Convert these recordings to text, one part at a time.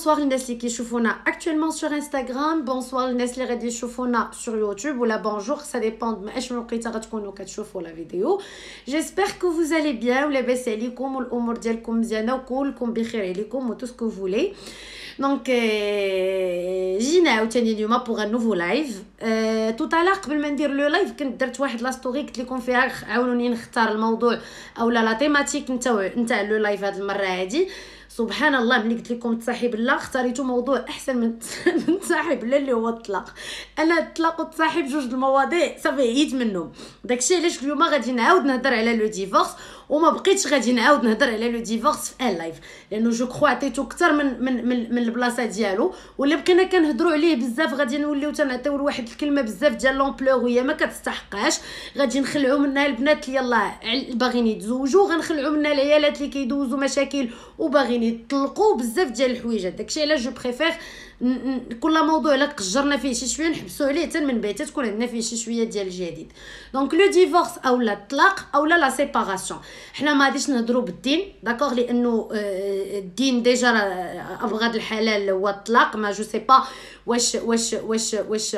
bonsoir الناس اللي كيشوفونا actuellement sur Instagram, bonsoir الناس اللي غادي يشوفونا sur YouTube ولا bonjour, ça dépend ما اشنو لقيتها غتكونوا كتشوفوا لا فيديو. J'espère que vous allez bien ولاباس عليكم والامور ديالكم مزيانه وكلكم بخير عليكم و tout ce que vous voulez. Donc جينا عاوتاني اليوم pour un nouveau live. tout à l'heure قبل ما ندير لو لايف كنت درت واحد لا ستوري قلت لكم فيها عاونوني نختار الموضوع اولا لا تيماتيك نتاع لو لايف هذه المره هذه. سبحان الله ملي قلت لكم تصاحب الله اختاريتوا موضوع احسن من تصاحب الله اللي هو الطلاق. انا الطلاق وتصاحب جوج المواضيع صافي عييت منهم. داكشي علاش اليوم غادي نعاود نهضر على لو ديفورس وما بقيتش غادي نعاود نهضر على لو ديفورس في ان لايف لانه جو كرو عطيتو اكثر من البلاصه ديالو واللي بقينا كنهضروا عليه بزاف غادي نوليو تنعطيو لواحد الكلمه بزاف ديال لومبلور وهي ما كتستحقاش. غادي نخلعوا منها البنات اللي يلاه باغيين يتزوجوا غنخلعوا منها العيالات اللي كيدوزوا مشاكل وباغيين يطلقوا بزاف ديال الحويجات. داكشي علاش جو بريفير كل موضوع الا قجرنا فيه شي شويه نحبسوا عليه حتى من بعد تكون عندنا فيه شي شويه ديال الجديد. دونك لو ديفورس اولا الطلاق اولا لا سيباراسيون حنا ما غاديش نهضروا بالدين داكوغ لانه الدين ديجا ابغض الحلال هو الطلاق. ما جو سي با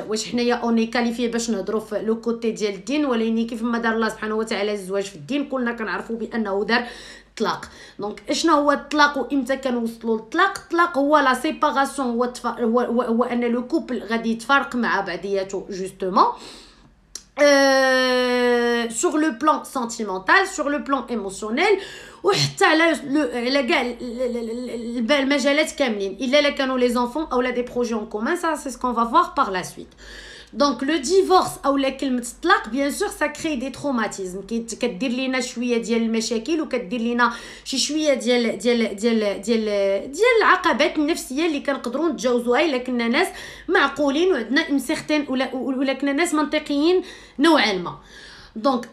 واش حنايا اوني كاليفي باش نهضروا في لو كوتي ديال الدين ولكن كيف ما دار الله سبحانه وتعالى الزواج في الدين كلنا كنعرفوا بانه دار الطلاق. دونك اشنا هو الطلاق وامتى كنوصلوا للطلاق؟ الطلاق هو لا سيباراسيون هو ان لو كوبل غادي يتفارق مع بعضياته جوستومون sur le plan sentimental, sur le plan émotionnel وحتى على كاع المجالات كاملين الا كانوا لي زونفون او لا دي بروجي اون كومون. ça c'est ce qu'on va voir par la suite. Donc le divorce او لا كلمه الطلاق bien sûr ça crée des traumatismes كدير لينا شويه ديال المشاكل وكدير لينا شي شويه ديال العقبات النفسيه اللي كنقدروا نتجاوزوها الا كنا ناس معقولين وعندنا ان سيغتين ولا كنا ناس منطقيين نوعا ما. دونك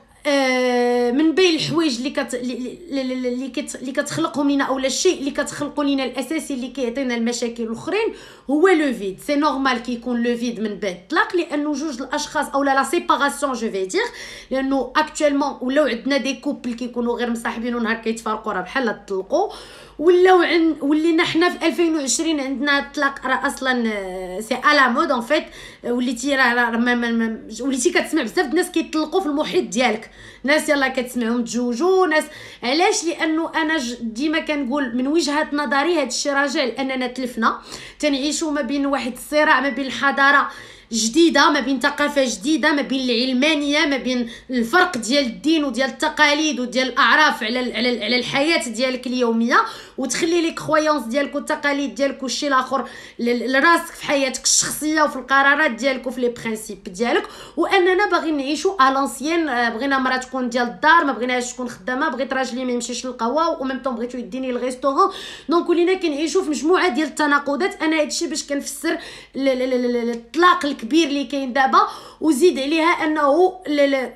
من بين الحوايج اللي كتخلقهم لينا اولا الشيء اللي كتخلقوا لينا الاساسي اللي كيعطينا المشاكل الاخرين هو لو فيد. سي نورمال كيكون لو فيد من بعد الطلاق لانه جوج الاشخاص اولا لا سيباراسيون جو في دير لانه اكطوالمون ولاو عندنا دي كوبل كيكونوا غير مصاحبين ونهار كيتفارقوا راه بحال طلقوا ولينا حنا في 2020 عندنا الطلاق راه اصلا سي الا مود ان فيت وليتي وليتي كتسمع بزاف الناس كيطلقوا في المحيط ديالك ناس يلا كتسمعهم تزوجوا ناس. علاش؟ لانه انا ديما كنقول من وجهه نظري هذا الشيء راجع لاننا تلفنا تنعيشوا ما بين واحد الصراع ما بين الحضاره جديده ما بين ثقافه جديده ما بين العلمانيه ما بين الفرق ديال الدين وديال التقاليد وديال الاعراف على الحياه ديالك اليوميه وتخلي لك كرويونس ديالك والتقاليد ديالك والشيء الاخر لراسك في حياتك الشخصيه وفي القرارات ديالك وفي لي برينسيپ ديالك. واننا باغيين نعيشوا الانسيين بغينا مرا تكون ديال الدار ما بغيناهاش تكون خدامه بغيت راجلي ما يمشيش للقهوه وميم طون بغيتو يديني للريستورون. دونك ولينا كنعيشوا في مجموعه ديال التناقضات. انا هادشي باش كنفسر الطلاق الكبير اللي كاين دابا وزيد عليها انه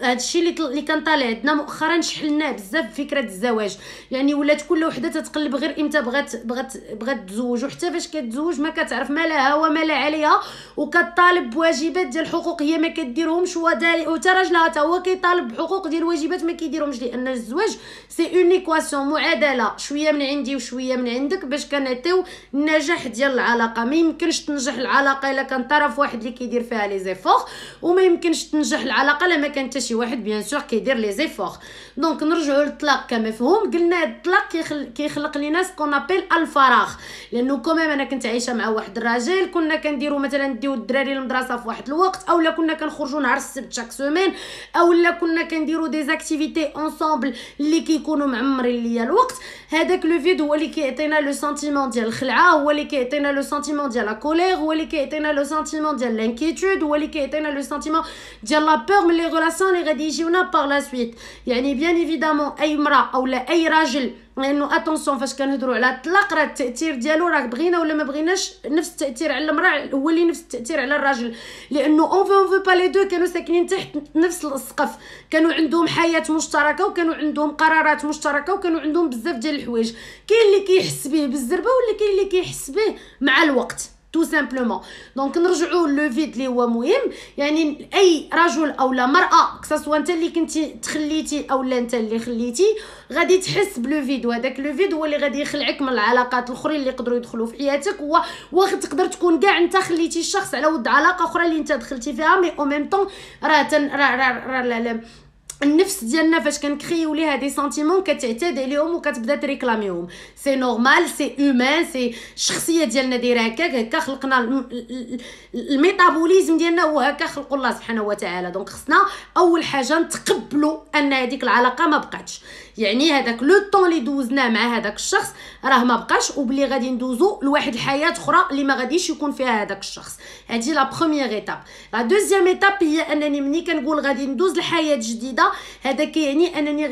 هادشي اللي كان طالع عندنا مؤخرا شحلنا بزاف فكره الزواج. يعني ولات كل وحده تتقلب غير امتى بغات تزوج وحتى فاش كتزوج ما كتعرف ما لها وما لا عليها وكطالب بواجبات ديال الحقوق هي ما كديرهمش وتا راجلها حتى هو كيطالب بحقوق ديال الواجبات ما كيديرهمش لان الزواج سي اون ايكواسيون معادله شويه من عندي وشويه من عندك باش كنعطيو النجاح ديال العلاقه. ما يمكنش تنجح العلاقه الا كان طرف واحد اللي كيدير فيها لي زيفور وما يمكنش تنجح العلاقه الا ما كان حتى شي واحد بيان سور كيدير لي زيفور. دونك نرجعوا للطلاق كمفهوم. قلنا الطلاق كيخلق لينا سكون ابيل الفراغ لانه كوميم انا كنت عايشه مع واحد الراجل كنا كنديروا مثلا نديو الدراري للمدرسه في واحد الوقت اولا كنا كنخرجوا نهار السبت شاك سيمين اولا كنا كنديروا دي زاكتيفيتي اونصامبل اللي كيكونوا معمرين ليا الوقت. هذاك لو فيد هو اللي كيعطينا لو سنتيمون ديال الخلعه هو اللي كيعطينا لو سنتيمون ديال لا كولير هو اللي كيعطينا لو سنتيمون ديال لانكيتود هو اللي كيعطينا لو سنتيمون ديال لا بور من لي ريلاسيون اللي غادي يجيونا باغ لا سويت. يعني بيان ايفيدامون اي امراه اولا اي راجل لانه اتونسيون فاش كنهضروا على الطلاق راه التاثير ديالو راه بغينا ولا ما بغيناش نفس التاثير على المراه هو اللي نفس التاثير على الراجل لانه اون فو با لي دو كانوا ساكنين تحت نفس السقف كانوا عندهم حياه مشتركه وكانوا عندهم قرارات مشتركه وكانوا عندهم بزاف ديال الحوايج. كاين اللي كيحس به بالزربه ولا كاين اللي كيحس به مع الوقت تو سامبلومون. دونك نرجعوا لو فيد اللي هو مهم، يعني اي رجل او لا مراه كسوا انت اللي كنتي تخليتي او لا انت اللي خليتي غادي تحس بلو فيد، وهذاك لو فيد هو اللي غادي يخلعك من العلاقات الاخرين اللي يقدروا يدخلوا في حياتك. واخد تقدر تكون كاع انت خليتي الشخص على ود علاقه اخرى اللي انت دخلتي فيها، مي او ميم طون راه النفس ديالنا فاش كنكريو ليها دي سنتيمون كتعتاد عليهم وكتبدا تريكلاميهم. سي نورمال، سي هيومان، سي الشخصيه ديالنا دايره هكا خلقنا، الميتابوليزم ديالنا هو هكا خلق الله سبحانه وتعالى. دونك خصنا اول حاجه نتقبلوا ان هذيك العلاقه ما بقاتش، يعني هذاك لو طون اللي دوزناه مع هذاك الشخص راه ما بقاش، وبلي غادي ندوزو لواحد الحياه اخرى اللي ما غاديش يكون فيها هذاك الشخص. هذه لا بروميير ايتاب. لا دوزيام ايتاب هي انني ملي كنقول غادي ندوز لحياه جديده، هذا كيعني انني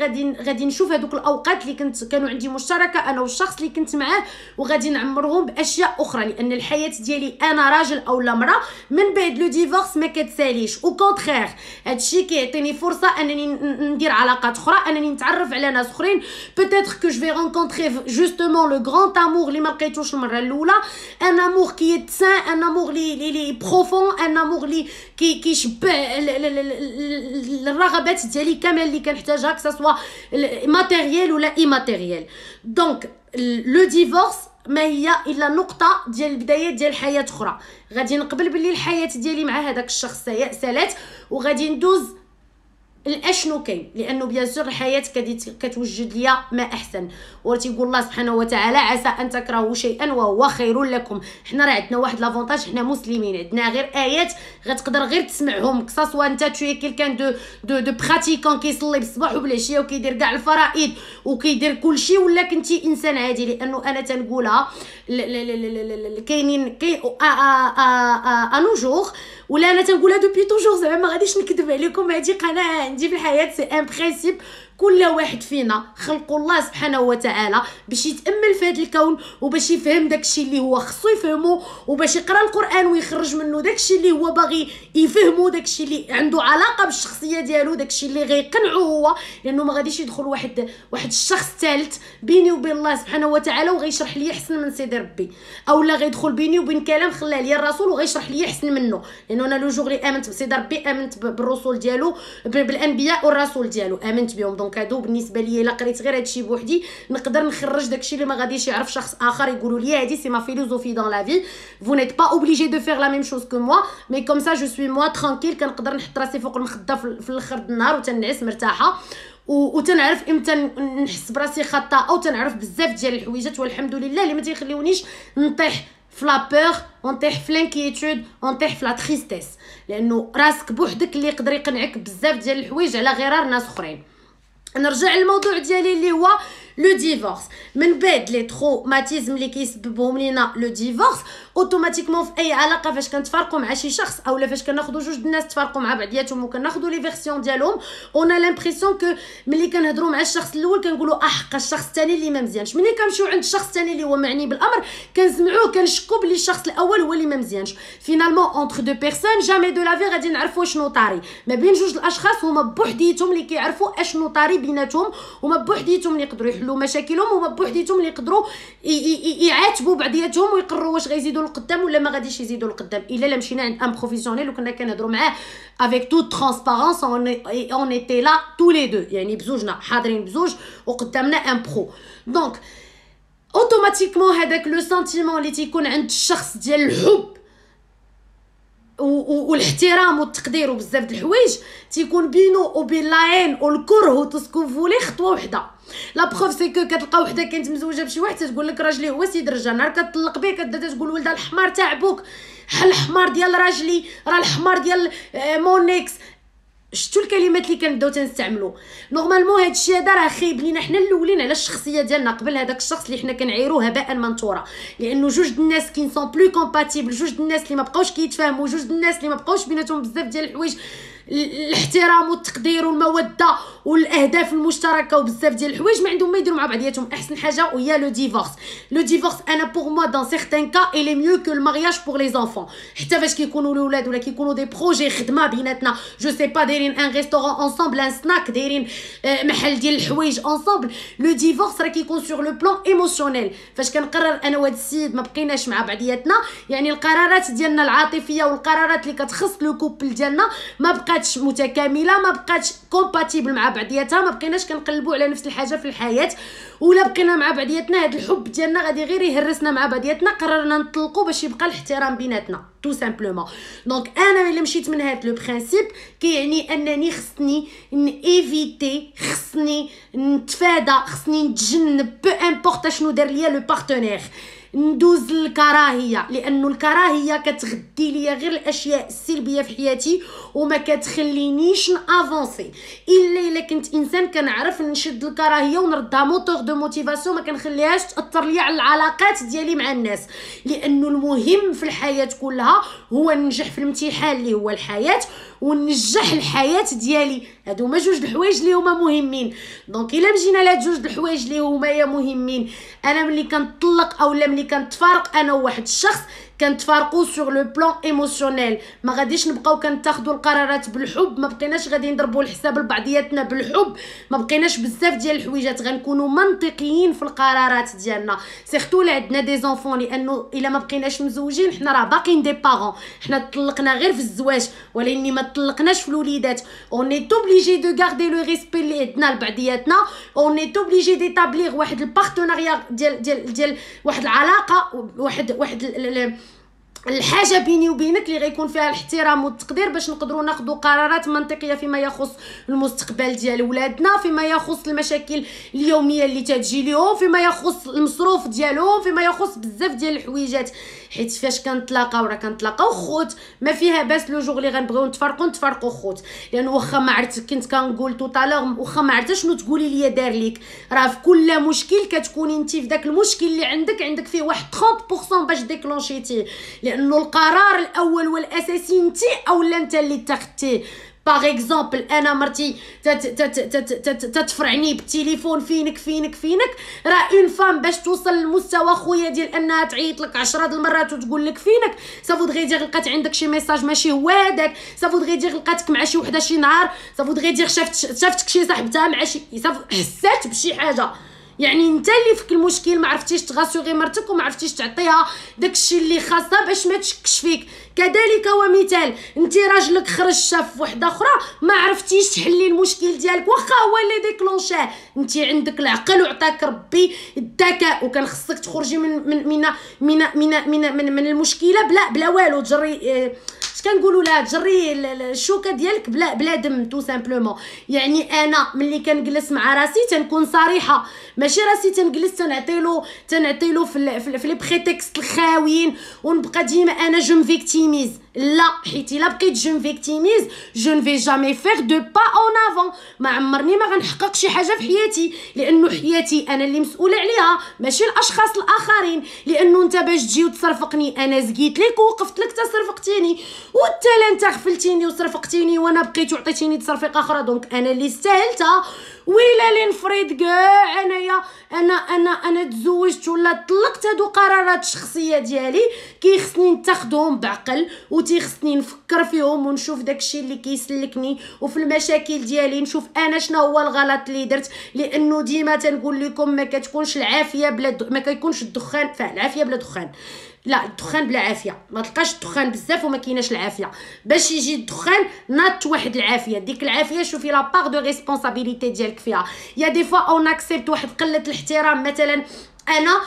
غادي نشوف هذوك الاوقات اللي كانوا عندي مشتركه انا والشخص اللي كنت معاه، وغادي نعمرهم باشياء اخرى، لان الحياه ديالي انا راجل او لا امراه من بعد لو ديفورس ما كتساليش. او كونترير هادشي كيعطيني فرصه انني ندير علاقات اخرى، انني نتعرف على ناس اخرين. بوتيتر كو جو في رونكونتري جوستومون لو غراند امور اللي ما لقيتوش المره الاولى، ان امور كي يتسان، ان امور لي بروفون، ان امور اللي كيشبع الرغبات ديالي كامل اللي كنحتاجها كسوا ماتيريال ولا اي ماتيريال. دونك لو ديفورس ما هي الا نقطه ديال البدايه ديال حياه اخرى. غادي نقبل باللي الحياه ديالي مع هذاك الشخص سالات، وغادي ندوز الاشنو كاين، لانه بيان سور الحياه كتوجد ليا ما احسن. وتيقول الله سبحانه وتعالى عسى ان تكرهوا شيئا وهو خير لكم. حنا راه عندنا واحد لافونتاج، حنا مسلمين عندنا غير ايات غتقدر غير تسمعهم، كسا انت توي كيلكان دو براتيكون كيصلي بالصباح وبالعشيه وكيدير كاع الفرائض وكيدير كلشي، ولا كنتي انسان عادي. لانه انا تنقولها كاينين انو جور، ولا انا تنقولها دوبي توجور، زعما ما غاديش نكذب عليكم. هذه قناعه عندي في الحياه، سي ان برينسيپ. كل واحد فينا خلق الله سبحانه وتعالى باش يتامل في هذا الكون، وباش يفهم داكشي اللي هو خصو يفهمو، وباش يقرا القران ويخرج منه داكشي اللي هو باغي يفهمو، داكشي اللي عنده علاقه بالشخصيه ديالو، داكشي اللي غيقنعو هو. لانه ما غاديش يدخل واحد الشخص ثالث بيني وبين الله سبحانه وتعالى وغيشرح لي احسن من سيدي ربي، او لا غيدخل بيني وبين كلام خلاه لي الرسول وغيشرح لي احسن منه. لانه انا لو جوغ اللي امنت بسيدي ربي امنت بالرسول ديالو، بالانبياء والرسول ديالو امنت بهم. دونك هادو بالنسبه لي الا قريت غير هادشي بوحدي نقدر نخرج داكشي اللي ما غاديش يعرف شخص اخر. يقولوا لي هادي سي ما فيلوزوفي دون لا في، vous n'êtes pas obligé de faire la même chose que moi mais comme ça je suis moi tranquille. كنقدر نحط راسي فوق المخده في الاخر النهار وتنعس مرتاحه، وتنعرف امتى نحس براسي خطا، او تنعرف بزاف ديال الحويجات والحمد لله اللي ما تيخليونيش نطيح في لا بور، ونطيح في لانكيتود، ونطيح في لا تريستيس. لانه راسك بوحدك اللي يقدر يقنعك بزاف ديال الحوايج على غرار ناس اخرين. نرجع للموضوع ديالي اللي هو لو ديفورس. من بعد لي تروماتيزم اللي كيسببهم لينا لو ديفورس، اوتوماتيكمون في اي علاقه فاش كنتفارقوا مع شي شخص، اولا فاش كناخذوا جوج الناس تفارقوا مع بعضياتهم وكناخذوا لي فيرسيون ديالهم، اون لامبريسيون كو ملي كنهضروا مع الشخص الاول كنقولوا احق الشخص الثاني اللي ما مزيانش. ملي كنمشيو عند الشخص الثاني اللي هو معني بالامر كنسمعوه كنشكوا بلي الشخص الاول هو اللي ما مزيانش. فينالمون اونتر دو بيرسون جامي دو لا في غادي نعرفوا شنو طاري ما بين جوج الاشخاص، هما بوحديتهم اللي كيعرفوا اشنو طاري بيناتهم، هما بوحديتهم اللي يقدروا يحلوا مشاكلهم، هما بوحديتهم اللي يقدروا يعاتبوا بعضياتهم ويقرروا واش غيزيدوا لقدام ولا ما غاديش يزيدوا لقدام. الا لا مشينا عند ان بروفيسيونيل وكنا كنهضروا معاه افيك توت ترانسبارونس اون ايتي لا تو لي دو، يعني بزوجنا حاضرين بزوج وقدامنا ان برو. دونك اوتوماتيكمون هذاك لو سنتيمون اللي تيكون عند الشخص ديال الحب والاحترام والتقدير وبزاف د الحوايج تيكون بينو وبين لاين والكره وتسكو فولي خطوه وحده. لا بروف سي كو كتلقى وحده كانت مزوجه بشي واحد تقول لك راجلي هو سيد الرجال، نهار كتطلق به كتبدا تقول ولد الحمار تاع بوك، حل الحمار ديال راجلي، راه الحمار ديال مونيكس. شفتوا الكلمات اللي كنبداو تنستعملوا نورمالمون. هادشي هذا راه خايب لينا حنا الاولين على الشخصيه ديالنا قبل هذاك الشخص اللي حنا كنعيروه هباء منثورا. لانه جوج الناس كي سون بلو كومباتيبل، جوج الناس اللي ما بقاوش كيتفاهموا، جوج الناس اللي ما بقاوش بيناتهم بزاف ديال الحوايج الاحترام والتقدير والموده والاهداف المشتركه وبزاف ديال الحوايج ما عندهم ما يديروا مع بعضياتهم. احسن حاجه وهي لو ديفورس. لو ديفورس انا بور موا دون سيغتان كا الي ميو كو المارياج بور لي زانفون. حتى فاش كيكونوا الاولاد ولا كيكونوا دي بروجي خدمه بيناتنا، جو سي با دايرين ان ريستورون انصامبل، ان سناك، دايرين محل ديال الحوايج انصامبل، لو ديفورس راه كيكون سور لو بلان ايموسيونيل. فاش كنقرر انا وهاد السيد ما بقيناش مع بعضياتنا، يعني القرارات ديالنا العاطفيه والقرارات اللي كتخص لو كوبل ديالنا ما بقاتش متكامله، ما بقاتش كومباتيبل مع بعضياتها، ما بقيناش كنقلبوا على نفس الحاجه في الحياه، ولا بقينا مع بعضياتنا هاد الحب ديالنا غادي غير يهرسنا مع بعضياتنا. قررنا نطلقوا باش يبقى الاحترام بيناتنا تو سامبلومون. دونك انا الا مشيت من هاد لو برينسيپ كيعني انني خصني ايفيتي، خصني نتفادى، خصني نتجنب بو امبورط شنو دار ليا لو بارتنير، ندوز للكراهيه، لانه الكراهيه كتغدي ليا غير الاشياء السلبيه في حياتي وما كتخلينيش نافونسي. الا كنت انسان كنعرف نشد الكراهيه ونردها موتور دو موتيفاسيون، ما كنخليهاش تاثر ليا على العلاقات ديالي مع الناس، لانه المهم في الحياه كلها هو ننجح في الامتحان اللي هو الحياه وننجح الحياه ديالي. هادو هما جوج الحوايج اللي هما مهمين. دونك الا مجينا لهاد جوج الحوايج اللي هما يا مهمين، انا ملي كنطلق اولا ملي كنتفارق انا وواحد الشخص كنتفارقوا سور لو بلان ايموسيونيل، ما غاديش نبقاو كنتاخذوا القرارات بالحب، ما بقيناش غادي نضربوا الحساب لبعضياتنا بالحب، ما بقيناش بزاف ديال الحويجات، غنكونوا منطقيين في القرارات ديالنا، سيرتو لا عندنا دي زونفون، لانه الا ما بقيناش مزوجين حنا راه باقيين دي بارون، حنا طلقنا غير في الزواج ولكن ما طلقناش في الوليدات. اون اي اوبليجي دو غاردي لو ريسبي اللي عندنا لبعضياتنا، اون اي اوبليجي ديتابليغ واحد البارتناريا ديال واحد العلاقه، واحد الحاجه بيني وبينك اللي غيكون فيها الاحترام والتقدير، باش نقدروا ناخذوا قرارات منطقيه فيما يخص المستقبل ديال ولادنا، فيما يخص المشاكل اليوميه اللي تجي لهم، فيما يخص المصروف ديالهم، فيما يخص بزاف ديال الحويجات. حيت فاش كنتلاقاو راه كنتلاقاو خوت، ما فيها باس لو جوغ اللي غنبغيو نتفرقوا خوت، لانه واخا ما عرفت كنت كنقول تو طالور، واخا ما عرفت شنو تقولي لي دار ليك، راه في كل مشكل كتكوني انت في داك المشكل اللي عندك فيه واحد 30% باش ديكلونشيتيه، لانه القرار الاول والاساسي انت اولا انت اللي اتخذتيه. باغ اكزومبل انا مرتي تتفرعني بالتليفون فينك راه اون فام باش توصل لمستوى خويا ديال انها تعيط لك 10 د المرات وتقول لك فينك، سافودغي دير لقات عندك شي ميساج ماشي هو هذاك، سافودغي دير لقاتك مع شي وحده شي نهار، سافودغي دير شافتك شي صاحبتها مع شي، حسات بشي حاجه، يعني انت اللي فيك المشكل، ما عرفتيش تغاسوري مرتك وما عرفتيش تعطيها داكشي اللي خاصها باش ما تشكش فيك. كذلك ومثال انت راجلك خرج شاف وحده اخرى، ما عرفتيش تحلي المشكل ديالك، واخا هو اللي ديكلونشاه، انت عندك العقل وعطاك ربي الذكاء، وكان خصك تخرجي من المشكله بلا والو، تجري كنقولوا لها تجري الشوكه ديالك بلا دم تو سامبلومون. يعني انا ملي كنجلس مع راسي تنكون صريحه، ماشي راسي تنجلس تنعطيلو في لي بريتكست الخاويين ونبقى ديما انا جو فيكتيميز. لا، حيت الا بقيت جو فيكتيميز جو نفي جامي فير دو با اون افون، ما عمرني ما غنحقق شي حاجه في حياتي، لانه حياتي انا اللي مسؤوله عليها ماشي الاشخاص الاخرين. لانه انت باش تجي وتصرفقني انا زقيت لك ووقفت لك تصرفقتيني، وانت لا انت غفلتيني وصرفقتيني وانا بقيت وعطيتيني تصرفيق اخرى، دونك انا اللي استاهلتها. ويلا لي نفرض كاع انايا انا تزوجت ولا طلقت، هادو قرارات شخصيه ديالي كيخصني نتاخذهم بعقل، وتيخصني نفكر فيهم ونشوف داكشي اللي كيسلكني، وفي المشاكل ديالي نشوف انا شنو هو الغلط اللي درت. لانه ديما تنقول لكم ما كتكونش العافيه ما كيكونش الدخان، فالعافيه بلا دخان، لا الدخان بلا عافيه، ما تلقاش الدخان بزاف وما كايناش العافيه. باش يجي الدخان ناط واحد العافيه، ديك العافيه شوفي لا بار دو ريسبونسابيلتي ديالك فيها. يا دي فوا اون اكسبت واحد قله الاحترام، مثلا انا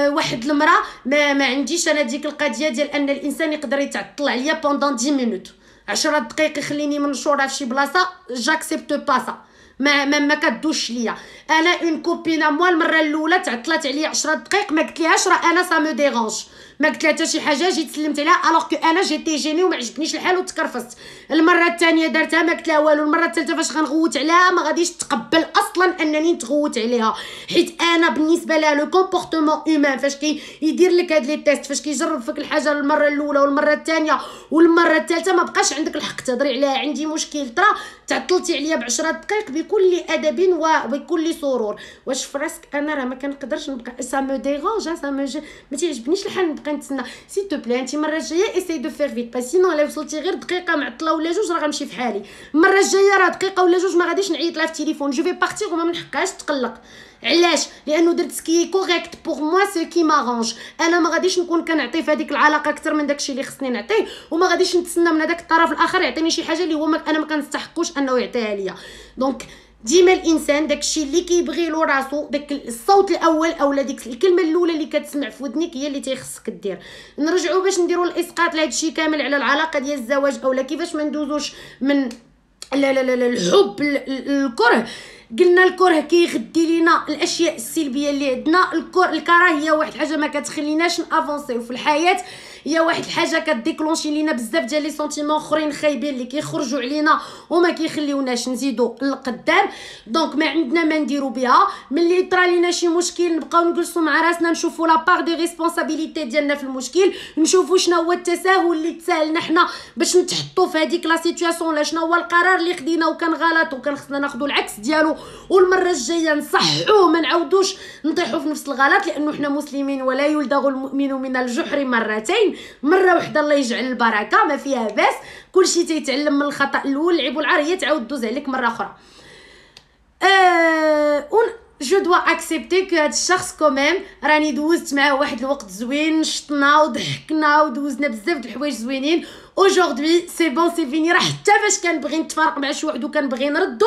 واحد المراه ما عنديش انا ديك القضيه ديال ان الانسان يقدر يتعطل عليا بوندون 10 مينوت 10 دقائق يخليني منشوره في شي بلاصه، جاكسبت با سا، ما كدوش ليا. انا اون كوبينا موا المره الاولى تعطلات عليا 10 دقائق ما قلتليهاش راه انا سا مو ديرونج، ما قلت لها حتى شي حاجه، جيت سلمت عليها الوغ كو انا جيتي جيني وما عجبنيش الحال وتكرفست. المره الثانيه دارتها ما قلت لها والو. المره الثالثه فاش غنغوت عليها ما غاديش تقبل اصلا انني نتغوت عليها، حيت انا بالنسبه لها لو كومبورتمون هيومان فاش كيدير لك هاد لي تيست، فاش كيجرب فيك الحاجه المره الاولى والمره الثانيه والمره الثالثه ما بقاش عندك الحق تهضري عليها. عندي مشكل ترى تعطلتي عليا ب10 دقائق بكل ادب وبكل سرور. واش فراسك انا راه ما كنقدرش نبقى سا مو ديرونج، ما تيعجبنيش الحال نبقى نتسنى. سي تو بلي انت المره الجايه ايساي دو فير فيت باس سينو الا وصلتي غير دقيقه معطله ولا جوج راه غنمشي في حالي. المره الجايه راه دقيقه ولا جوج ما غاديش نعيط لها في التليفون، جو في بارتير وما منحقهاش تقلق. علاش؟ لانه درت سكي كوريكت بور موا سو كي مارانج. انا ما غاديش نكون كنعطي في هذيك العلاقه اكثر من داكشي اللي خصني نعطيه، وما غاديش نتسنى من هذاك الطرف الاخر يعطيني شي حاجه اللي هو انا ما كنستحقوش انه يعطيها ليا. دونك ديما الانسان داكشي اللي كيبغي له راسو، داك الصوت الاول اولا ديك الكلمه الاولى اللي كتسمع في ودنيك هي اللي تيخصك دير. نرجعوا باش نديروا الاسقاط لهذا الشيء كامل على العلاقه ديال الزواج اولا كيفاش ما ندوزوش من الحب الكره. قلنا الكره كيغدي لينا الاشياء السلبيه اللي عندنا. الكراهيه واحد الحاجه ما كتخليناش نافونسيو في الحياه، هي واحد الحاجه كديكلونشي لينا بزاف ديال لي سونتيمون اخرين خايبين اللي كيخرجوا علينا وما كيخليوناش نزيدوا للقدام. دونك ما عندنا ما نديروا بها. ملي طرا لينا شي مشكل نبقاو نجلسوا مع راسنا نشوفوا لا بار دي ريسبونسابيلتي ديالنا في المشكل، نشوفوا شنو هو التساهل اللي تساهلنا حنا باش نتحطوا في هذيك لا سيتوياسيون، ولا شنو هو القرار اللي خدينا وكان غلط وكان خصنا ناخذوا العكس ديالو، والمره الجايه نصحوه ما نعاودوش نطيحوا في نفس الغلط، لانه حنا مسلمين ولا يلدغ المؤمن من الجحر مرتين. مره واحده الله يجعل البركه ما فيها باس، كلشي تيتعلم من الخطا الاول. العيب والعار هي تعاود دوز عليك مره اخرى. جو دوا اكسبتي كو هاد الشخص كوميم راني دوزت معاه واحد الوقت زوين، شطنا وضحكنا ودوزنا بزاف د الحوايج زوينين. اجوردي سي بون سي فيني. راه حتى فاش كنبغي نتفارق مع شي واحد وكنبغي نردو،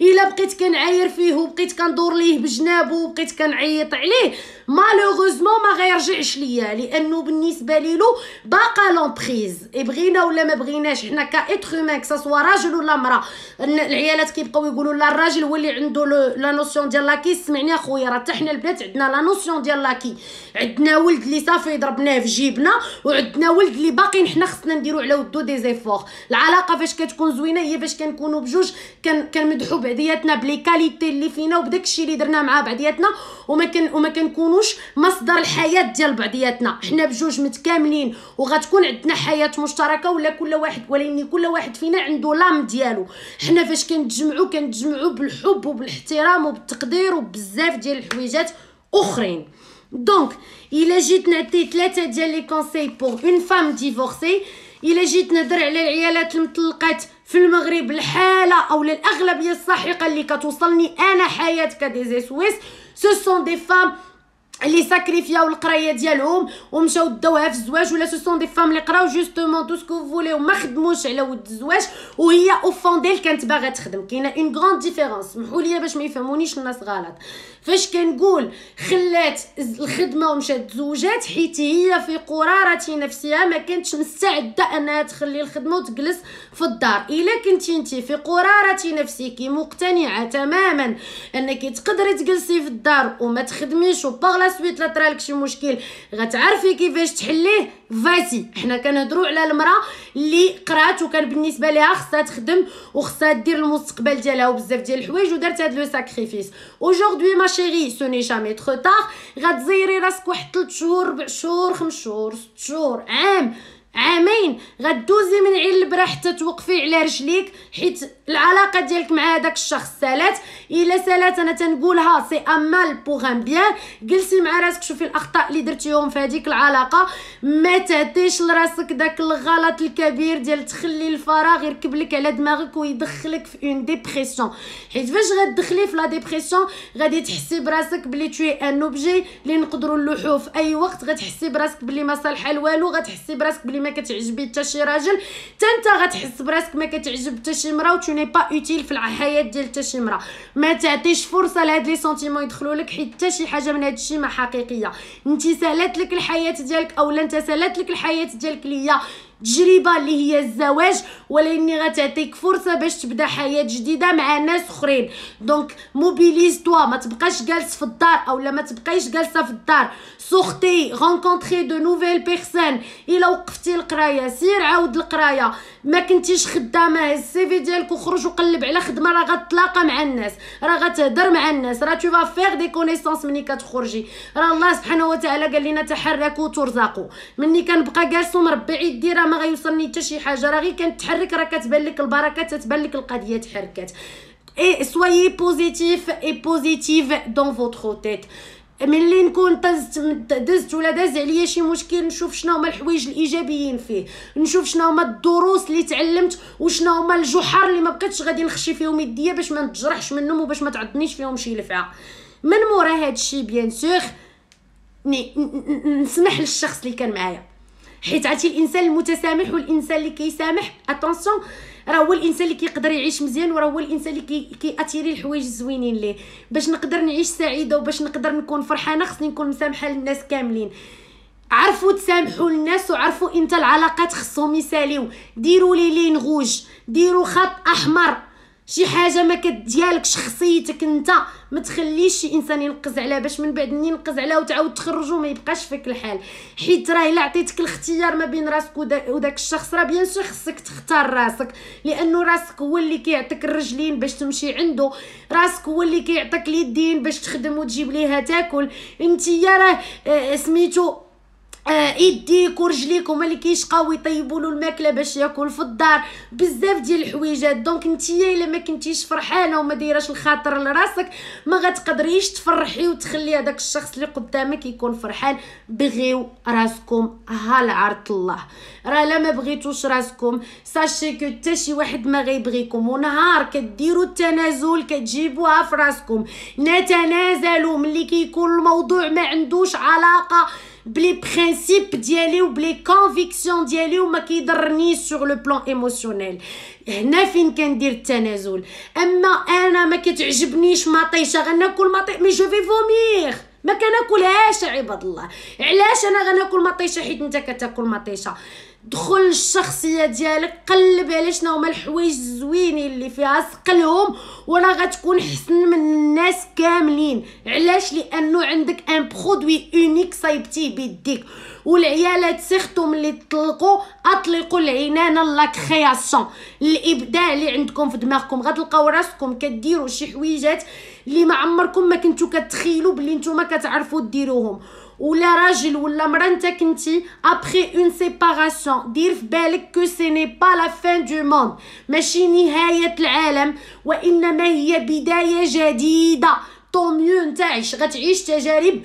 الا بقيت كنعاير فيه وبقيت كندور ليه بجنابو وبقيت كنعيط عليه مالوغوزمون ما غيرجعش ليا، لانه بالنسبه ليلو باقا لومبريز. بغينا ولا ما بغيناش حنا كايتر هومان كسوا راجل ولا مراه. العيالات كيبقاو يقولوا لا الراجل هو اللي عنده لا نوسيون ديال لاكي. سمعني اخويا، راه حتى حنا البنات عندنا لا نوسيون ديال لاكي. عندنا ولد اللي صافي ضربناه في جيبنا، وعندنا ولد اللي باقيين حنا خصنا نديرو على ودو دي زيفور. العلاقه فاش كتكون زوينه هي فاش كنكونوا بجوج كنمدحوا بعضياتنا بلي كاليتي اللي فينا وبداك الشيء اللي درنا مع بعضياتنا، وما كنكونوش مصدر الحياه ديال بعضياتنا. حنا بجوج متكاملين وغتكون عندنا حياه مشتركه، ولا كل واحد ولكن كل واحد فينا عنده لام ديالو. حنا فاش كنتجمعوا بالحب وبالاحترام وبالتقدير وبزاف ديال الحويجات اخرين. دونك الا جيت نعطي 3 ديال لي كونساي بور اون فام ديفورسي، الا جيت نهضر على العيالات المطلقات في المغرب الحاله او الاغلبيه الساحقه اللي كتوصلني انا حياه كدي سويس، سو سون دي فام اللي ساكريفياو القرايه ديالهم ومشاو داوها في الزواج، ولا سو سون دي فام اللي قراو جوستومون تو سكو فولي وما خدموش على ود الزواج وهي اوفونديل كانت باغا تخدم. كاينه اون غراند ديفيرونس، سمحوا لي باش ما يفهمونيش الناس غلط. فاش كنقول خلات الخدمه ومشات تزوجات، حيت هي في قرارة نفسها ما كانتش مستعده انها تخلي الخدمه وتجلس في الدار. الا كنتي انت في قرارة نفسك مقتنعه تماما انك تقدري تجلسي في الدار وما تخدميش وباغ لا سويت لا طرالك شي مشكل غتعرفي كيفاش تحليه، فاسي. حنا كنهضروا على المراه اللي قرات وكان بالنسبه ليها خصها تخدم وخصها دير المستقبل ديالها وبزاف ديال الحوايج ودارت هاد لو ساكريفيس. اوجوردي ما شيري سو ني جامي ترو طار. غتزيري راسك واحد 3 شهور 4 شهور 5 شهور 6 شهور عام عامين، غدوزي من عين البرا حتى توقفي على رجليك، حيت العلاقه ديالك مع هذاك الشخص سالات. الا سالات انا تنقولها سي امال بوغ ان بيان. جلسي مع راسك شوفي الاخطاء اللي درتيهم في هذيك العلاقه، ما تعطيش لراسك داك الغلط الكبير ديال تخلي الفراغ يركب لك على دماغك ويدخلك في اون ديبرسيون. حيت فاش غتدخلي في لا ديبرسيون غادي تحسي براسك بلي توي ان اوبجي اللي نقدروا نلوحوه في اي وقت، غتحسي براسك بلي ما صالحه لوالو، غتحسي براسك بلي ما كتعجبي حتى شي راجل، حتى انت غتحس براسك ما كتعجب حتى شي مرا، و ني با اوتيل في الحياه ديال حتى شي مرا. ما تعطيش فرصه لهاد لي سونتيمون يدخلوا لك، حيت حتى شي حاجه من هاد الشيء ما حقيقيه. انت سالات لك الحياه ديالك اولا انت سالات لك الحياه ديالك اللي هي تجربه اللي هي الزواج، ولكن غتعطيك فرصه باش تبدا حياه جديده مع ناس اخرين. دونك موبيليز توا، ما تبقاش جالس في الدار اولا ما تبقايش جالسه في الدار. سورتي رونكونطري دو نوفيل بيرسون. الا وقفتي القرايه سير عاود القرايه، ما كنتيش خدامه السي في ديالك وخرج وقلب على خدمه، راه غتلاقى مع الناس، راه غتهضر مع الناس، راه تو فا فيغ دي كونيسونس ملي كتخرجي. راه الله سبحانه وتعالى قال لنا تحركوا ترزقوا. مني كنبقى جالس ومربي عيدي راه ما غيوصلني حتى شي حاجه، راه غير كنتحرك راه كتبان لك البركه، تتبان لك القضيه تحركات. اي سويي بوزيتيف اي بوزيتيف دون فوتر تيت. ملي نكون دزت ولا داز عليا شي مشكل، نشوف شنو هما الحوايج الايجابيين فيه، نشوف شنو هما الدروس اللي تعلمت وشنو هما الجحر اللي ما بقيتش غادي نخشي فيهم يديا باش ما نتجرحش منهم وباش ما تعضنيش فيهم شي لفعه. من مورا هادشي بيان سور نسمح للشخص اللي كان معايا، حيت عرفتي الانسان المتسامح والانسان اللي كيسامح اتونسيون راه هو الانسان اللي كيقدر يعيش مزيان، وراه هو الانسان اللي كياتيري الحوايج الزوينين ليه. باش نقدر نعيش سعيده وباش نقدر نكون فرحانه خصني نكون مسامحه للناس كاملين. عرفوا تسامحوا الناس وعرفوا امتى العلاقات خصهم يساليو. ديروا لي لين غوج، ديروا خط احمر، شي حاجه ما كديالكش شخصيتك انت ما تخليش شي انسان ينقز عليها باش من بعد منين ينقز عليها وتعاود تخرجوا ما يبقاش فيك الحال. حيت راه الا عطيتك الاختيار ما بين راسك وداك الشخص راه بيان سور خصك تختار راسك، لانه راسك هو اللي كيعطيك الرجلين باش تمشي عنده، راسك هو اللي كيعطيك اليدين باش تخدم وتجيب ليها تاكل. انتيا راه سميتو يديك ورجليك هما اللي كيشقاو يطيبوا له الماكله باش ياكل في الدار، بزاف ديال الحويجات. دونك نتيا الا ما كنتيش فرحانه وما دايراش الخاطر لراسك ما غتقدريش تفرحي وتخلي هذاك الشخص اللي قدامك يكون فرحان. بغيو راسكم ها العرض الله، راه لا ما بغيتوش راسكم ساشي كو حتى شي واحد ما غيبغيكم. ونهار كديروا التنازل كتجيبوها في راسكم. نتنازلوا ملي كيكون الموضوع ما عندوش علاقه بلي برينسيپ ديالي وبلي كونفيكسيون ديالي وما كيضرنيش سور لو بلان ايموشنيل. هنا فين كندير التنازل. اما انا ما كتعجبنيش مطيشه غناكل مي جو في فومير، ما كناكلهاش عباد الله. علاش انا غناكل مطيشه؟ حيت انت كتاكل مطيشه. دخل الشخصيه ديالك، قلب على شنو هما الحوايج الزوينين اللي فيها، سقلهم وراه غتكون حسن من الناس كاملين. علاش؟ لانه عندك ان برودوي اونيك صايبتيه بيديك. والعيالات سيختو ملي تطلقوا اطلقوا العنان لا كرياسيون، الابداع اللي عندكم في دماغكم. غتلقاو راسكم كديروا شي حويجات اللي ما عمركم ما كنتو كتخيلوا بلي نتوما كتعرفوا ديروهم. ولا راجل ولا مرا انت كنتي ابري اون سيباراسيون، دير في بالك كو سي ني با لا فين دو موند، ماشي نهايه العالم وانما هي بدايه جديده. طو ميو انت غتعيش تجارب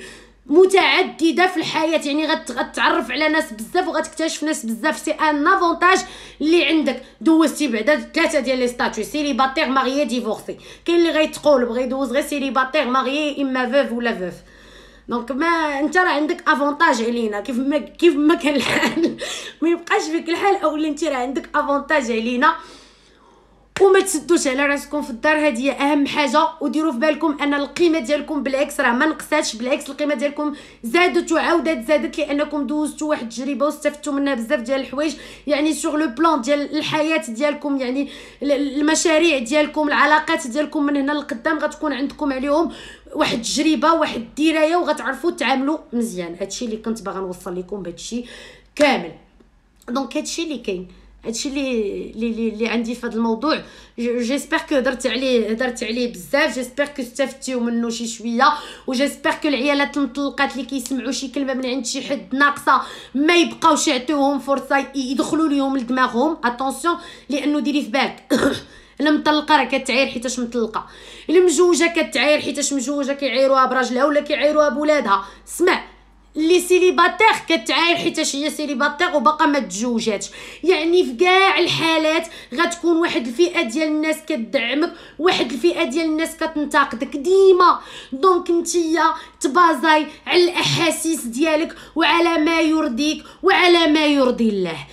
متعدده في الحياه، يعني غتعرف على ناس بزاف وغتكتشف ناس بزاف. سي ان افونتاج اللي عندك. دوزتي بعدا 3 ديال لي ستاتيو، سيليباتير ماريي ديفورسي. كاين اللي غيتقول بغى يدوز غير سيليباتير ماريي اما فوف ولا فوف. دونك ما انت راه عندك افونتاج علينا كيف ما كان الحال ما يبقاش فيك الحال، اولا انت راه عندك افونتاج علينا. وما تسدوش على راسكم في الدار، هذه اهم حاجه. وديروا في بالكم ان القيمه ديالكم بالعكس راه ما نقصاتش، بالعكس القيمه ديالكم زادت وعاودت زادت، لانكم دوزتوا واحد التجربه واستفدتوا منها بزاف ديال الحوايج. يعني سوغ لو بلان ديال الحياه ديالكم، يعني المشاريع ديالكم، العلاقات ديالكم من هنا لقدام غتكون عندكم عليهم واحد التجربه، واحد الدرايه، وغتعرفوا تعاملوا مزيان. هادشي اللي كنت باغا نوصل لكم بهادشي كامل. دونك هادشي اللي كاين، هادشي اللي عندي في هذا الموضوع. جيسبر كو هضرت عليه بزاف، جيسبر كو استفدتيو منه شي شويه، وجيسبر كو العيالات المطلقات اللي كيسمعوا شي كلمه من عند شي حد ناقصه ما يبقاوش يعطيوهم فرصه يدخلوا ليهم لدماغهم. اتونسيون، لانه ديري في بالك المطلقه راه كتعاير حيتاش مطلقه، المجوجه كتعاير حيتاش مجوجه كيعايروها براجلها ولا كيعايروها بولادها. اسمع، لي سيليباتير كتعاير حيتاش هي سيليباتير وباقا ما تزوجاتش. يعني في كاع الحالات غتكون واحد الفئه ديال الناس كتدعمك، واحد الفئه ديال الناس كتنتقدك ديما. دونك نتيا تبازاي على الاحاسيس ديالك وعلى ما يرضيك وعلى ما يرضي الله،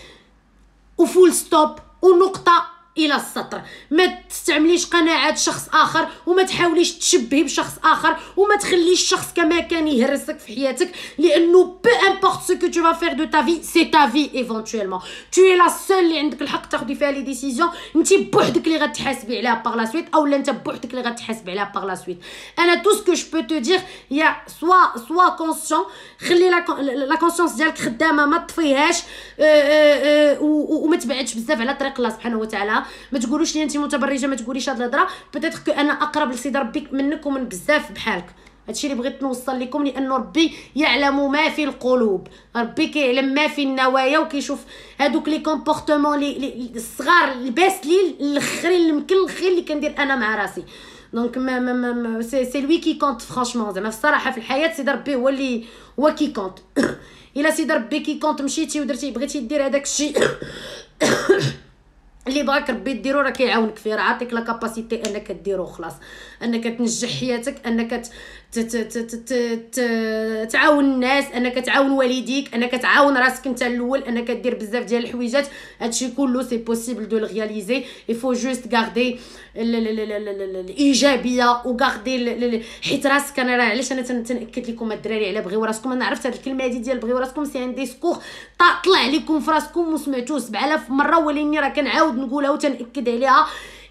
وفول ستوب ونقطه الى السطر. ما تستعمليش قناعات شخص اخر وما تحاوليش تشبهي بشخص اخر وما تخليش شخص كما كان يهرسك في حياتك لانه بو امبورط سو كو تو فا فير دو تا في سي تا في ايفونتويلمون تو اي لا سول اللي عندك الحق تاخدي فيها لي ديسيزيون. انت بوحدك اللي غتحاسبي عليها باغ لا سويت اولا انت بوحدك اللي غتحاسبي عليها باغ لا سويت. انا تو سكو جو بو تو دير يا سوا كونسيون خلي لا كونسيونس ديالك خدامه ما تطفيهاش وما تبعدش بزاف على طريق الله سبحانه وتعالى. ما تقولوش لي انت متبرجه ما تقوليش هاد الهضره بيتيتر كو انا اقرب لسيد ربي منك ومن بزاف بحالك. هادشي اللي بغيت نوصل لكم لان ربي يعلم ما في القلوب. ربي كيعلم ما في النوايا وكيشوف هادوك لي كومبورتمون لي الصغار الباسلين الاخرين المكلخين اللي كندير انا مع راسي. دونك ما سي لوي كي كونت فرانشمون زعما في الصراحه في الحياه سيد ربي هو كي كونت. الا سيد ربي كي كونت مشيتي ودرتي بغيتي دير هذاك الشيء اللي بغاك ربي ديرو راه كيعاونك فيه راه عاطيك لا كاباسيتي انك ديرو خلاص انك تنجح حياتك انك تعاون الناس انك تعاون والديك انك تعاون راسك انت الاول انك دير بزاف ديال الحويجات. هادشي كله سي بوسيبل دو رياليزي يفو جوست غاردي الايجابيه وغاردي حيت راسك. انا راه علاش انا تناكد لكم الدراري على بغيو راسكم. انا عرفت هاد الكلمه هادي ديال بغيو راسكم سي ان ديسكور طلع لكم في راسكم وسمعتوه 7000 مره ولكن راه كنعاود نقولها وتنأكد عليها.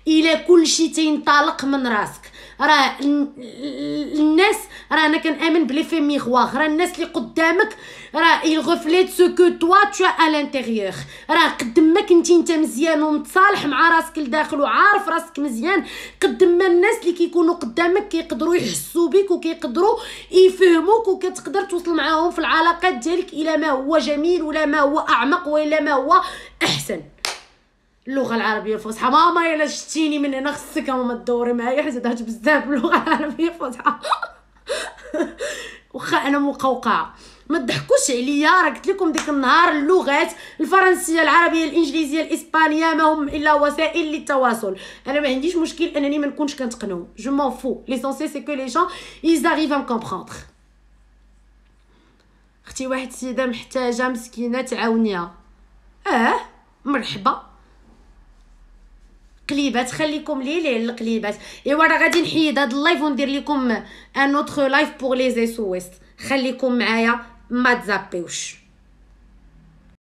الى كل شيء تينطلق من راسك راه الناس راه انا كنامن بلي في ميغواغ راه الناس اللي قدامك راه يغفليت سو كو توا تو ا لانتيريور. راه قد ما كنتي انت مزيان ومتصالح مع راسك لداخل وعارف راسك مزيان قد ما الناس اللي كيكونوا قدامك كيقدروا يحسوا بك وكيقدروا يفهموك وكتقدر توصل معاهم في العلاقات ديالك الى ما هو جميل ولا ما هو اعمق ولا ما هو احسن. اللغه العربيه الفصحى ماما الا شتيني من هنا خصك ماما تدوري معايا حيت هضرت بزاف باللغه العربيه الفصحى. واخا انا مقوقعه ما تضحكوش عليا راه قلت لكم ديك النهار اللغات الفرنسيه العربيه الانجليزيه الاسبانيه ما هم الا وسائل للتواصل. انا ما عنديش مشكل انني ما نكونش كنتقنهم جو مون فو ليسونسيال سي كو لي جون ils arrivent à me comprendre. اختي واحد السيده محتاجه مسكينه تعاونيها مرحبا قليبات خليكم ليه القليبات. ايوا راه غادي نحيد هاد اللايف وندير لكم ان اوتر لايف بور لي اس او اس. خليكم معايا ما تزابيوش.